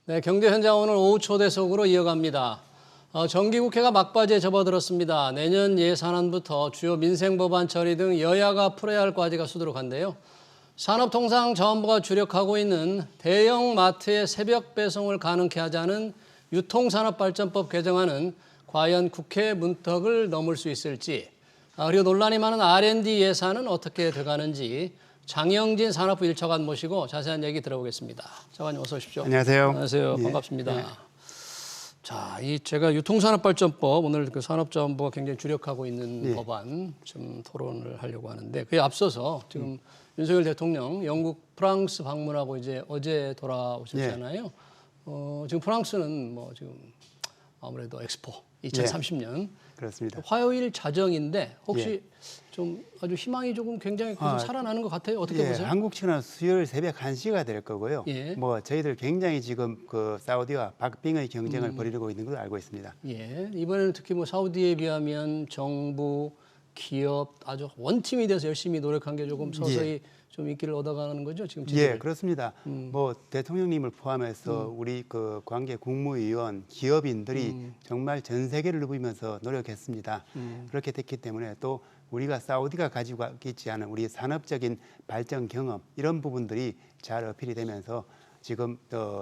네, 경제 현장 오늘 오후 초대석으로 이어갑니다. 정기국회가 막바지에 접어들었습니다. 내년 예산안부터 주요 민생법안 처리 등 여야가 풀어야 할 과제가 수두룩한데요. 산업통상자원부가 주력하고 있는 대형 마트의 새벽 배송을 가능케 하자는 유통산업발전법 개정안은 과연 국회 문턱을 넘을 수 있을지, 그리고 논란이 많은 R&D 예산은 어떻게 돼가는지 장영진 산업부 1차관 모시고 자세한 얘기 들어보겠습니다. 차관님 어서 오십시오. 안녕하세요. 안녕하세요. 예. 반갑습니다. 예. 자, 제가 유통산업발전법 오늘 그 산업자원부가 굉장히 주력하고 있는 예. 법안 좀 토론을 하려고 하는데 그에 앞서서 지금 윤석열 대통령 영국 프랑스 방문하고 이제 어제 돌아오셨잖아요. 지금 프랑스는 뭐 지금 아무래도 엑스포 2030년 그렇습니다. 화요일 자정인데 혹시 예. 좀 아주 희망이 조금 굉장히 계속 살아나는 것 같아요. 어떻게 예, 보세요? 한국 시간은 수요일 새벽 1시가 될 거고요. 예. 뭐 저희들 굉장히 지금 그 사우디와 박빙의 경쟁을 벌이고 있는 걸로 알고 있습니다. 예, 이번에는 특히 뭐 사우디에 비하면 정부, 기업 아주 원팀이 돼서 열심히 노력한 게 조금 서서히 좀 인기를 얻어가는 거죠 지금 지지를. 예, 그렇습니다. 뭐 대통령님을 포함해서 우리 그 관계 국무위원, 기업인들이 정말 전 세계를 누비면서 노력했습니다. 그렇게 됐기 때문에 또 우리가 사우디가 가지고 있지 않은 우리 산업적인 발전 경험 이런 부분들이 잘 어필이 되면서 지금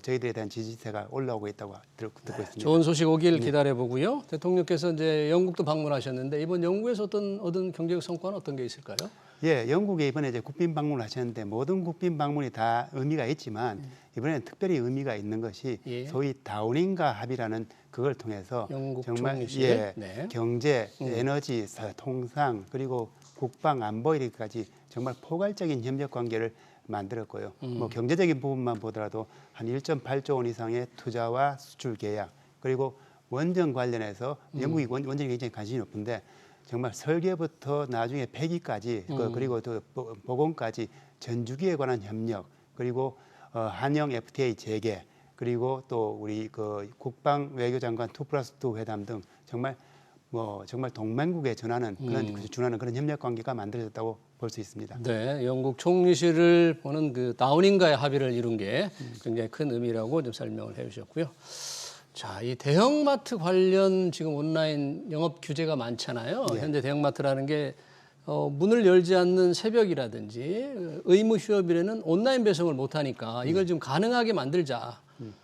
저희들에 대한 지지세가 올라오고 있다고 듣고 있습니다. 좋은 소식 오길 기다려보고요. 대통령께서 이제 영국도 방문하셨는데 이번 영국에서 얻은 경제적 성과는 어떤 게 있을까요? 예, 영국에 이번에 이제 국빈 방문을 하셨는데 모든 국빈 방문이 다 의미가 있지만 이번에는 특별히 의미가 있는 것이 소위 다우닝가 합의라는 그걸 통해서 영국 정말 총리실. 경제, 에너지, 통상 그리고 국방 안보 이렇게까지 정말 포괄적인 협력 관계를 만들었고요. 뭐 경제적인 부분만 보더라도 한 1.8조 원 이상의 투자와 수출 계약 그리고 원전 관련해서 영국이 원전에 굉장히 관심이 높은데 정말 설계부터 나중에 폐기까지 그리고 또 복원까지 전주기에 관한 협력 그리고 한영 FTA 재개 그리고 또 우리 그 국방 외교장관 2+2 회담 등 정말 정말 동맹국에 준하는 그런 협력 관계가 만들어졌다고 볼 수 있습니다. 네, 영국 총리실을 보는 그 다우닝가의 합의를 이룬 게 굉장히 큰 의미라고 좀 설명을 해주셨고요. 자, 이 대형마트 관련 지금 온라인 영업 규제가 많잖아요. 현재 대형마트라는 게 문을 열지 않는 새벽이라든지 의무 휴업일에는 온라인 배송을 못하니까 이걸 좀 가능하게 만들자.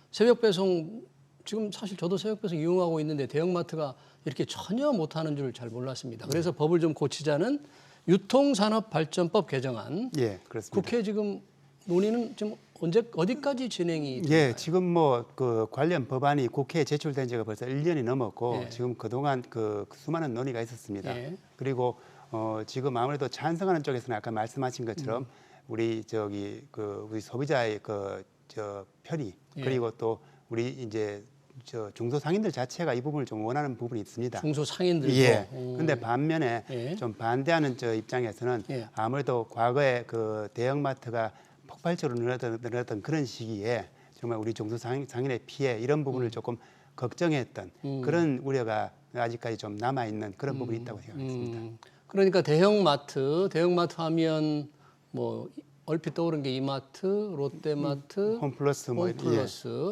새벽 배송 지금 사실 저도 새벽 배송 이용하고 있는데 대형마트가 이렇게 전혀 못하는 줄 잘 몰랐습니다. 그래서 법을 좀 고치자는 유통산업발전법 개정안. 예, 그렇습니다. 국회 지금 논의는 지금 어디까지 진행이 예, 되나요? 지금 뭐 그 관련 법안이 국회에 제출된 지가 벌써 1년이 넘었고 지금 그동안 그 수많은 논의가 있었습니다. 그리고 지금 아무래도 찬성하는 쪽에서는 아까 말씀하신 것처럼 우리 우리 소비자의 편의 그리고 또 우리 이제 중소상인들 자체가 이 부분을 좀 원하는 부분이 있습니다. 중소상인들도. 예. 근데 반면에 좀 반대하는 입장에서는 아무래도 과거에 그 대형마트가 폭발적으로 늘어났던 그런 시기에 정말 우리 중소상인의 피해 이런 부분을 조금 걱정했던 그런 우려가 아직까지 좀 남아 있는 그런 부분이 있다고 생각했습니다. 그러니까 대형마트 하면 뭐 얼핏 떠오른 게 이마트, 롯데마트, 홈플러스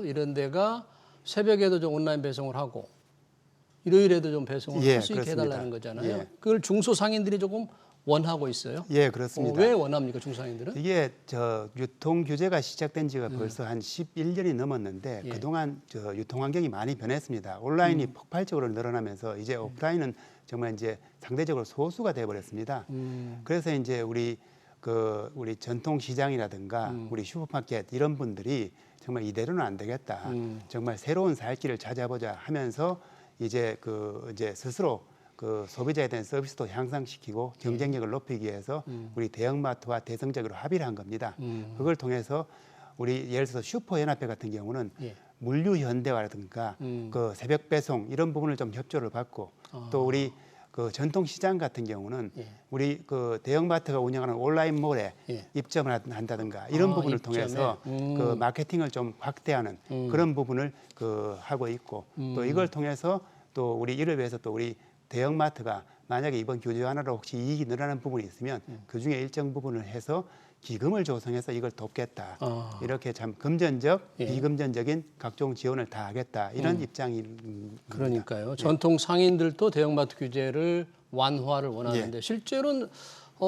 이런 데가 새벽에도 좀 온라인 배송을 하고 일요일에도 좀 배송을 할 수 있게 해달라는 거잖아요. 그걸 중소상인들이 조금 원하고 있어요. 예, 그렇습니다. 왜 원합니까, 중소상인들은? 이게 유통 규제가 시작된 지가 벌써 한 11년이 넘었는데 그동안 유통 환경이 많이 변했습니다. 온라인이 폭발적으로 늘어나면서 이제 오프라인은 정말 이제 상대적으로 소수가 돼 버렸습니다. 그래서 이제 우리 전통 시장이라든가 우리 슈퍼마켓 이런 분들이 정말 이대로는 안 되겠다. 정말 새로운 살 길을 찾아보자 하면서 이제 스스로 그 소비자에 대한 서비스도 향상시키고 경쟁력을 높이기 위해서 우리 대형마트와 대성적으로 합의를 한 겁니다. 그걸 통해서 우리 예를 들어서 슈퍼연합회 같은 경우는 물류 현대화라든가 그 새벽 배송 이런 부분을 좀 협조를 받고 또 우리 그 전통 시장 같은 경우는 우리 그 대형마트가 운영하는 온라인몰에 입점을 한다든가 이런 부분을 통해서 그 마케팅을 좀 확대하는 그런 부분을 하고 있고 또 이걸 통해서 또 이를 위해서 또 우리 대형마트가 만약에 이번 규제 완화로 혹시 이익이 늘어나는 부분이 있으면 그중에 일정 부분을 해서 기금을 조성해서 이걸 돕겠다. 아. 이렇게 참 금전적, 예. 비금전적인 각종 지원을 다 하겠다. 이런 입장이 그러니까요. 전통 상인들도 대형마트 규제를 완화를 원하는데 실제로는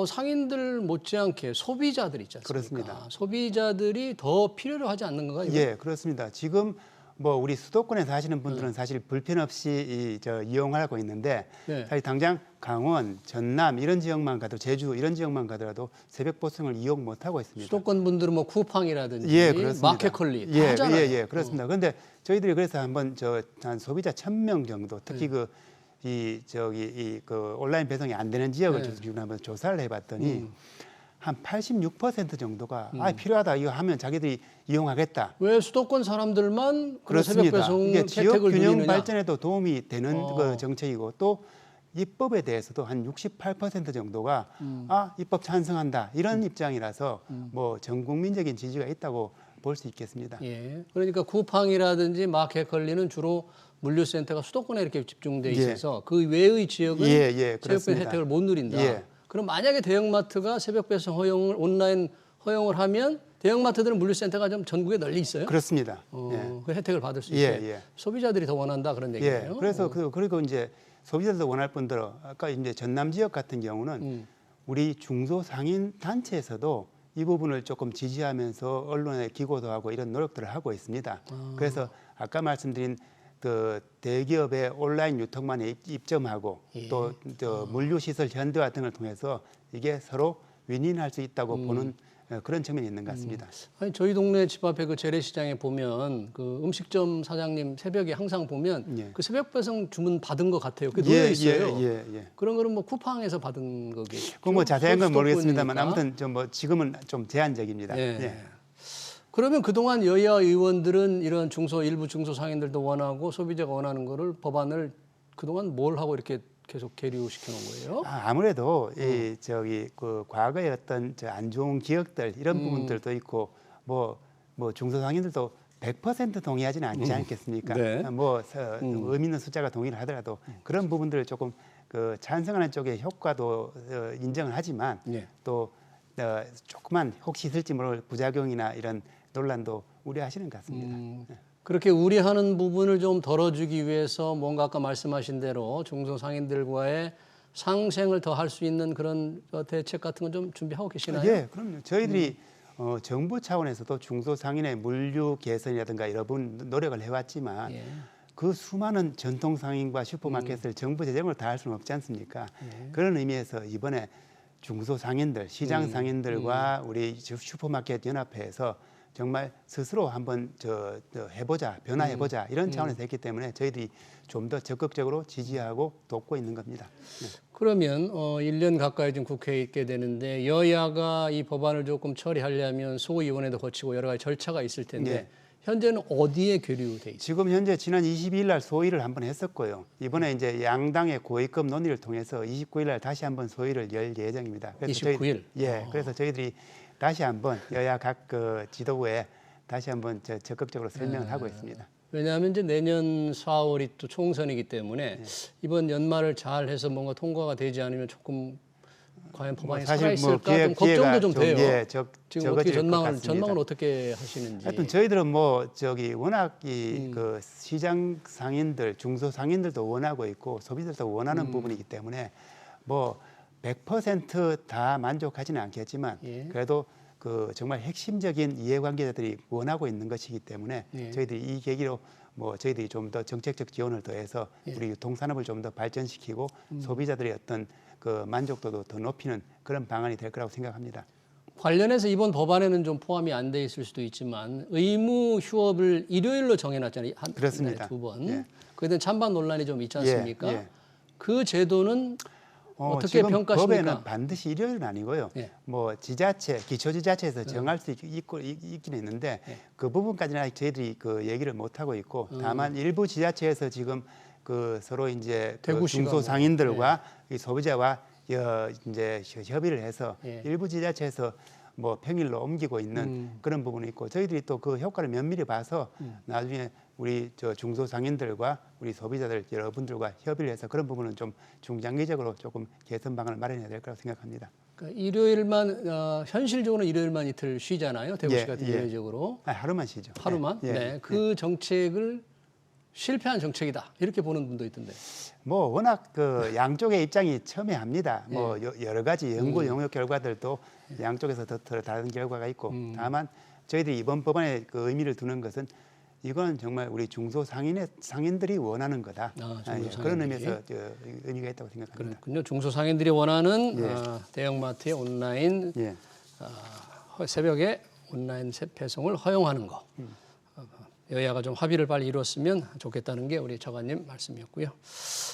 상인들 못지않게 소비자들 있지 않습니까? 그렇습니다. 소비자들이 더 필요로 하지 않는가요? 이건? 예, 그렇습니다. 지금 뭐 우리 수도권에 사시는 분들은 사실 불편 없이 이용하고 있는데 네. 사실 당장 강원, 전남 이런 지역만 가도 제주 이런 지역만 가더라도 새벽 버스를 이용 못 하고 있습니다. 수도권 분들은 뭐 쿠팡이라든지 예, 그렇습니다. 마켓컬리 다 예, 하잖아요. 예, 그렇습니다. 그런데 저희들이 그래서 한번 한 소비자 1,000명 정도 특히 그 온라인 배송이 안 되는 지역을 지금 한번 조사를 해봤더니 한 86% 정도가 필요하다 이거 하면 자기들이 이용하겠다. 왜 수도권 사람들만 그런 새벽 그렇습니다. 배송 이게 지역 혜택을 균형 누리느냐? 발전에도 도움이 되는 그 정책이고 또 입법에 대해서도 한 68% 정도가 입법 찬성한다 이런 입장이라서 뭐 전 국민적인 지지가 있다고 볼 수 있겠습니다. 예. 그러니까 쿠팡이라든지 마켓컬리는 주로 물류센터가 수도권에 이렇게 집중돼 있어서 그 외의 지역은 새벽 배송 그렇습니다. 혜택을 못 누린다. 예. 그럼 만약에 대형마트가 새벽 배송 허용을 온라인 허용을 하면 대형마트들은 물류센터가 좀 전국에 널리 있어요. 그렇습니다. 그 혜택을 받을 수 예, 있게 예. 소비자들이 더 원한다 그런 예. 얘기예요. 그래서 그리고 이제 소비자들도 원할 뿐더러 아까 이제 전남 지역 같은 경우는 우리 중소상인 단체에서도 이 부분을 조금 지지하면서 언론에 기고도 하고 이런 노력들을 하고 있습니다. 그래서 아까 말씀드린 그 대기업의 온라인 유통망에 입점하고 또 물류시설 현대화 등을 통해서 이게 서로 윈윈할 수 있다고 보는 그런 측면이 있는 것 같습니다. 아니 저희 동네 집 앞에 그 재래시장에 보면 그 음식점 사장님 새벽에 항상 보면 그 새벽 배송 주문 받은 것 같아요. 그 놓여 있어요. 그런 거는 뭐 쿠팡에서 받은 거겠죠. 그 뭐 자세한 건 모르겠습니다만 수도권이니까. 아무튼 좀 뭐 지금은 좀 제한적입니다. 예. 그러면 그동안 여야 의원들은 이런 일부 중소상인들도 원하고 소비자가 원하는 거를 법안을 그동안 뭘 하고 이렇게 계속 계류시켜 놓은 거예요? 아무래도 그 과거의 어떤 안 좋은 기억들 이런 부분들도 있고 뭐 중소상인들도 100% 동의하지는 않지 않겠습니까? 네. 의미 있는 숫자가 동의를 하더라도 그런 부분들을 조금 그 찬성하는 쪽의 효과도 인정을 하지만 또 조그만 혹시 있을지 모를 부작용이나 이런 논란도 우려하시는 것 같습니다. 그렇게 우려하는 부분을 좀 덜어주기 위해서 뭔가 아까 말씀하신 대로 중소상인들과의 상생을 더 할 수 있는 그런 대책 같은 건 좀 준비하고 계시나요? 예, 그럼요. 저희들이 정부 차원에서도 중소상인의 물류 개선이라든가 여러 번 노력을 해왔지만 그 수많은 전통상인과 슈퍼마켓을 정부 재정으로 다 할 수는 없지 않습니까? 그런 의미에서 이번에 중소상인들, 시장상인들과 우리 슈퍼마켓 연합회에서 정말 스스로 한번 해보자, 변화해보자 이런 차원에서 했기 때문에 저희들이 좀 더 적극적으로 지지하고 돕고 있는 겁니다. 그러면 1년 가까이 지금 국회에 있게 되는데 여야가 이 법안을 조금 처리하려면 소위원회도 거치고 여러 가지 절차가 있을 텐데 현재는 어디에 계류돼 있어요? 지금 현재 지난 22일 날 소위를 한번 했었고요. 이번에 이제 양당의 고위급 논의를 통해서 29일 날 다시 한번 소위를 열 예정입니다. 그래서 29일? 그래서 저희들이 다시 한번 여야 각 그 지도부에 다시 한번 적극적으로 설명을 하고 있습니다. 왜냐하면 이제 내년 4월이 또 총선이기 때문에 이번 연말을 잘 해서 뭔가 통과가 되지 않으면 조금 과연 법안이 살아있을까 좀 걱정도 좀 돼요. 지금 어떻게 전망을 어떻게 하시는지. 하여튼 저희들은 워낙 그 시장 상인들, 중소 상인들도 원하고 있고 소비자들도 원하는 부분이기 때문에 100% 만족하지는 않겠지만 그래도 그 정말 핵심적인 이해관계자들이 원하고 있는 것이기 때문에 저희들이 이 계기로 저희들이 좀 더 정책적 지원을 더해서 우리 유통산업을 좀 더 발전시키고 소비자들의 어떤 그 만족도도 더 높이는 그런 방안이 될 거라고 생각합니다. 관련해서 이번 법안에는 좀 포함이 안 돼 있을 수도 있지만 의무 휴업을 일요일로 정해놨잖아요. 그렇습니다. 2번. 그에 대한 찬반 논란이 좀 있지 않습니까? 그 제도는 어떻게 지금 평가하십니까? 법에는 반드시 일요일은 아니고요. 지자체, 기초지자체에서 정할 수 있긴 있는데 그 부분까지는 아직 저희들이 그 얘기를 못 하고 있고 다만 일부 지자체에서 지금 그 서로 이제 그 중소상인들과 이 소비자와 이제 협의를 해서 일부 지자체에서 평일로 옮기고 있는 그런 부분이 있고 저희들이 또 그 효과를 면밀히 봐서 나중에 우리 중소상인들과 우리 소비자들 여러분들과 협의를 해서 그런 부분은 좀 중장기적으로 조금 개선 방안을 마련해야 될 거라고 생각합니다. 그러니까 일요일만 현실적으로는 일요일만 이틀 쉬잖아요. 대구시 예, 같은 예. 경우적으로 하루만 쉬죠. 하루만. 예, 네, 그 정책을 실패한 정책이다 이렇게 보는 분도 있던데. 뭐 워낙 그 양쪽의 입장이 첨예합니다. 뭐 여러 가지 연구 영역 결과들도 양쪽에서 더 다른 결과가 있고 다만 저희들이 이번 법안에 그 의미를 두는 것은 이건 정말 우리 상인들이 원하는 거다. 그런 의미에서 의미가 있다고 생각합니다. 그렇군요. 중소상인들이 원하는 예. 대형마트의 온라인 예. 새벽에 온라인 배송을 허용하는 거. 여야가 좀 합의를 빨리 이뤘으면 좋겠다는 게 우리 차관님 말씀이었고요.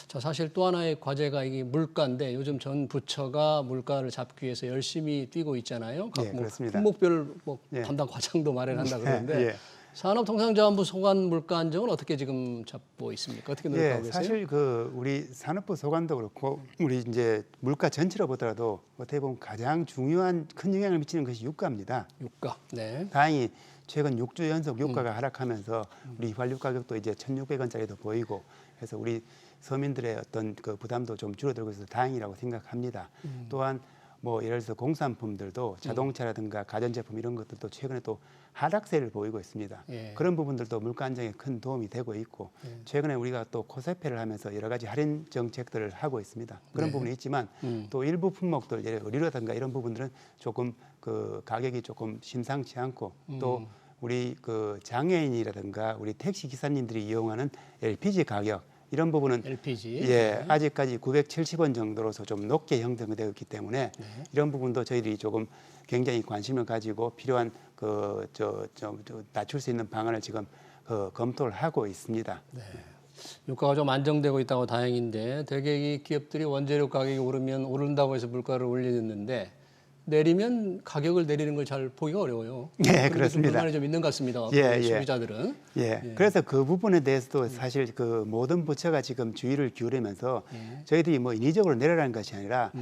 자, 사실 또 하나의 과제가 이게 물가인데 요즘 전 부처가 물가를 잡기 위해서 열심히 뛰고 있잖아요. 각 예, 그렇습니다. 품목별 뭐 예. 담당 과장도 마련한다 그러는데 예. 산업통상자원부 소관 물가 안정은 어떻게 지금 잡고 있습니까? 어떻게 노력하고 계세요? 사실 그 우리 산업부 소관도 그렇고 우리 이제 물가 전체로 보더라도 어떻게 보면 가장 중요한 큰 영향을 미치는 것이 유가입니다. 유가. 네. 다행히 최근 6주 연속 유가가 하락하면서 우리 휘발유 가격도 이제 1,600원짜리도 보이고 해서 우리 서민들의 어떤 그 부담도 좀 줄어들고 있어서 다행이라고 생각합니다. 또한 뭐 예를 들어서 공산품들도 자동차라든가 가전제품 이런 것들도 최근에 또 하락세를 보이고 있습니다. 예. 그런 부분들도 물가 안정에 큰 도움이 되고 있고 최근에 우리가 또 코세페를 하면서 여러 가지 할인 정책들을 하고 있습니다. 그런 부분이 있지만 또 일부 품목들 예를 들어 의류라든가 이런 부분들은 조금 그 가격이 조금 심상치 않고 또 우리 그 장애인이라든가 우리 택시 기사님들이 이용하는 LPG 가격 이런 부분은 LPG. 예, 아직까지 970원 정도로서 좀 높게 형성되어 있기 때문에 이런 부분도 저희들이 조금 굉장히 관심을 가지고 필요한 낮출 수 있는 방안을 지금 검토를 하고 있습니다. 네. 유가가 좀 안정되고 있다고 다행인데 대개 이 기업들이 원재료 가격이 오르면 오른다고 해서 물가를 올리는데 내리면 가격을 내리는 걸 잘 보기가 어려워요. 네, 그렇습니다. 불만이 좀 있는 것 같습니다. 예, 예. 소비자들은. 그래서 그 부분에 대해서도 사실 그 모든 부처가 지금 주의를 기울이면서 저희들이 뭐 인위적으로 내려라는 것이 아니라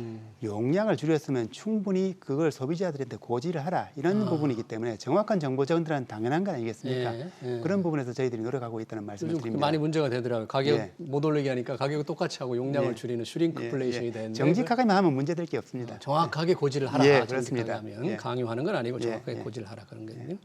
용량을 줄였으면 충분히 그걸 소비자들한테 고지를 하라 이런 부분이기 때문에 정확한 정보 전달은 당연한 거 아니겠습니까? 그런 부분에서 저희들이 노력하고 있다는 말씀을 요즘 드립니다. 많이 문제가 되더라고요. 가격 못 올리게 하니까 가격을 똑같이 하고 용량을 줄이는 슈링크플레이션이 되는데 정직하게만 하면 문제될 게 없습니다. 정확하게 고지를 하라. 그렇습니다. 하면 강요하는 건 아니고 정확하게 고지를 하라 그런 거거든요.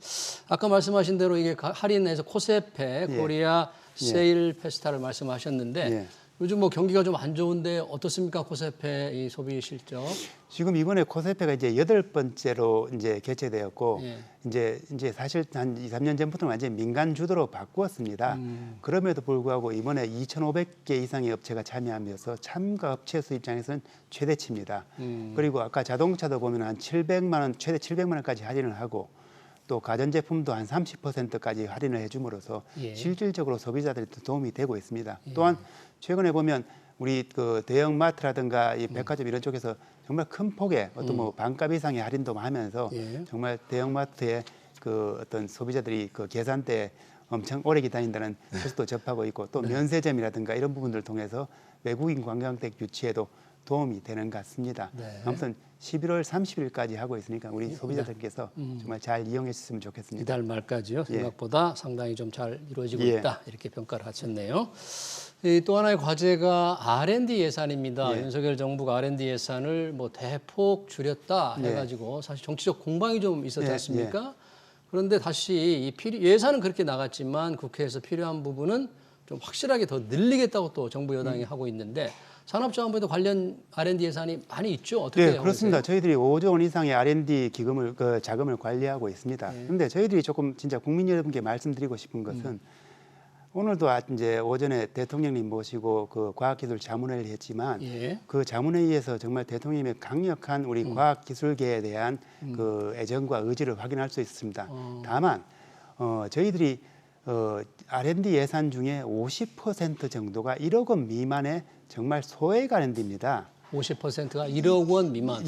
아까 말씀하신 대로 이게 할인해서 코세페 코리아 세일 페스타를 말씀하셨는데 요즘 뭐 경기가 좀 안 좋은데 어떻습니까? 코세페 이 소비 실적? 지금 이번에 코세페가 이제 8번째로 이제 개최되었고 이제 사실 한 2, 3년 전부터는 완전히 민간 주도로 바꾸었습니다. 그럼에도 불구하고 이번에 2,500개 이상의 업체가 참여하면서 참가 업체 수 입장에서는 최대치입니다. 그리고 아까 자동차도 보면 한 700만 원, 최대 700만 원까지 할인을 하고 또 가전제품도 한 30%까지 할인을 해줌으로써 실질적으로 소비자들한테 도움이 되고 있습니다. 또한 최근에 보면 우리 그 대형마트라든가 이 백화점 이런 쪽에서 정말 큰 폭의 어떤 뭐 반값 이상의 할인도 하면서 정말 대형마트의 그 어떤 소비자들이 그 계산대에 엄청 오래 기다린다는 소식도 접하고 있고 또 면세점이라든가 이런 부분들을 통해서 외국인 관광객 유치에도 도움이 되는 것 같습니다. 아무튼 11월 30일까지 하고 있으니까 우리 소비자들께서 정말 잘 이용해 주셨으면 좋겠습니다. 이달 말까지요. 생각보다 상당히 좀 잘 이루어지고 있다. 이렇게 평가를 하셨네요. 또 하나의 과제가 R&D 예산입니다. 윤석열 정부가 R&D 예산을 뭐 대폭 줄였다 해가지고 사실 정치적 공방이 좀 있었지 않습니까? 그런데 다시 예산은 그렇게 나갔지만 국회에서 필요한 부분은 좀 확실하게 더 늘리겠다고 또 정부 여당이 하고 있는데 산업자원부에도 관련 R&D 예산이 많이 있죠. 어떻게 하고 그렇습니다. 있어요? 저희들이 5조 원 이상의 R&D 기금을 자금을 관리하고 있습니다. 그런데 저희들이 조금 진짜 국민 여러분께 말씀드리고 싶은 것은 오늘도 이제 오전에 대통령님 모시고 그 과학기술 자문회의를 했지만 그 자문회의에서 정말 대통령님의 강력한 우리 과학기술계에 대한 그 애정과 의지를 확인할 수 있습니다. 다만 저희들이 R&D 예산 중에 50% 정도가 1억 원 미만의 정말 소액 R&D입니다. 50%가 1억 원 미만.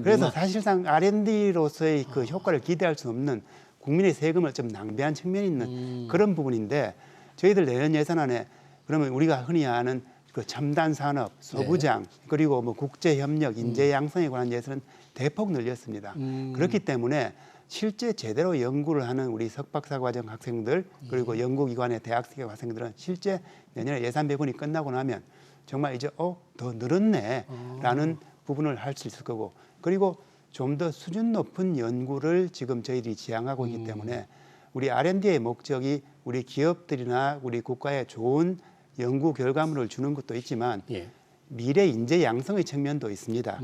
그래서 사실상 R&D로서의 그 효과를 기대할 수 없는 국민의 세금을 좀 낭비한 측면이 있는 그런 부분인데 저희들 내년 예산안에 그러면 우리가 흔히 아는 그 첨단 산업, 소부장 그리고 뭐 국제 협력, 인재 양성에 관한 예산은 대폭 늘렸습니다. 그렇기 때문에 실제 제대로 연구를 하는 우리 석박사 과정 학생들 그리고 연구기관의 대학생 학생들은 실제 내년에 예산 배분이 끝나고 나면 정말 이제 더 늘었네라는 부분을 할 수 있을 거고 그리고 좀 더 수준 높은 연구를 지금 저희들이 지향하고 있기 때문에 우리 R&D의 목적이 우리 기업들이나 우리 국가에 좋은 연구 결과물을 주는 것도 있지만 예. 미래 인재 양성의 측면도 있습니다.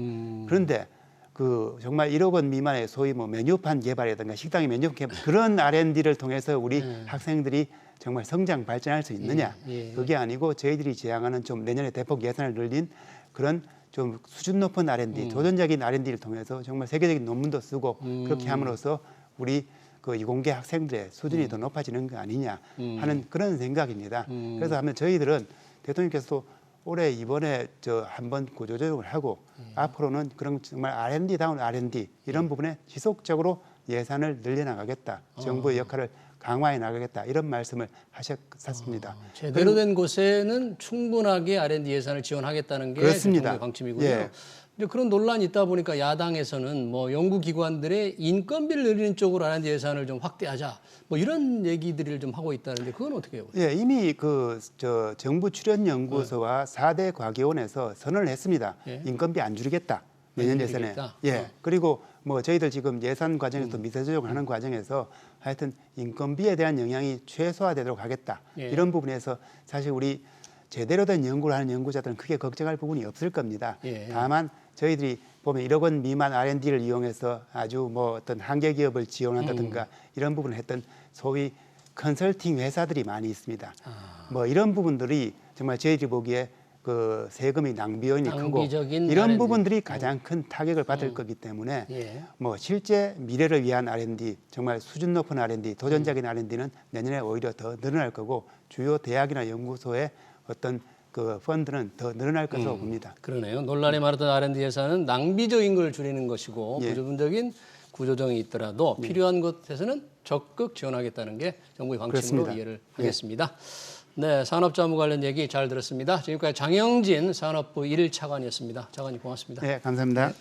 그런데 그 정말 1억 원 미만의 소위 뭐 메뉴판 개발이라든가 식당의 메뉴판 개발 그런 R&D를 통해서 우리 학생들이 정말 성장 발전할 수 있느냐? 예. 그게 아니고 저희들이 지향하는 좀 내년에 대폭 예산을 늘린 그런 좀 수준 높은 R&D, 도전적인 R&D를 통해서 정말 세계적인 논문도 쓰고 그렇게 함으로써 우리 그 이공계 학생들의 수준이 더 높아지는 거 아니냐 하는 그런 생각입니다. 그래서 하면 저희들은 대통령께서도 올해 이번에 저 한번 구조조정을 하고 앞으로는 그런 정말 R&D다운 R&D 이런 부분에 지속적으로 예산을 늘려나가겠다. 정부의 역할을 강화해 나가겠다. 이런 말씀을 하셨습니다. 제대로 된 곳에는 충분하게 R&D 예산을 지원하겠다는 게 그렇습니다. 정부의 방침이고요. 예. 근데 그런 논란이 있다 보니까 야당에서는 뭐 연구기관들의 인건비를 늘리는 쪽으로 R&D 예산을 좀 확대하자. 뭐 이런 얘기들을 좀 하고 있다는데 그건 어떻게 해요? 예, 이미 그 저 정부 출연 연구소와 4대 과기원에서 선언을 했습니다. 예. 인건비 안 줄이겠다. 내년 안 예산에. 줄이겠다? 예. 그리고 뭐 저희들 지금 예산 과정에서 미세 조정하는 과정에서 하여튼 인건비에 대한 영향이 최소화되도록 하겠다. 예. 이런 부분에서 사실 우리 제대로 된 연구를 하는 연구자들은 크게 걱정할 부분이 없을 겁니다. 예. 다만 저희들이 보면 1억 원 미만 R&D를 이용해서 아주 뭐 어떤 한계 기업을 지원한다든가 이런 부분을 했던 소위 컨설팅 회사들이 많이 있습니다. 뭐 이런 부분들이 정말 저희들이 보기에 그 세금의 낭비원이 크고 낭비적인 이런 R&D. 부분들이 가장 큰 타격을 받을 거기 때문에 예. 뭐 실제 미래를 위한 R&D 정말 수준 높은 R&D 도전적인 R&D는 내년에 오히려 더 늘어날 거고 주요 대학이나 연구소의 어떤 그 펀드는 더 늘어날 것으로 봅니다. 그러네요. 논란이 많았던 R&D 예산은 낭비적인 걸 줄이는 것이고 예. 부분적인 구조정이 있더라도 필요한 곳에서는 적극 지원하겠다는 게 정부의 방침으로 그렇습니다. 이해를 하겠습니다. 네, 산업자무 관련 얘기 잘 들었습니다. 지금까지 장영진 산업부 1차관이었습니다. 차관님 고맙습니다. 네, 감사합니다.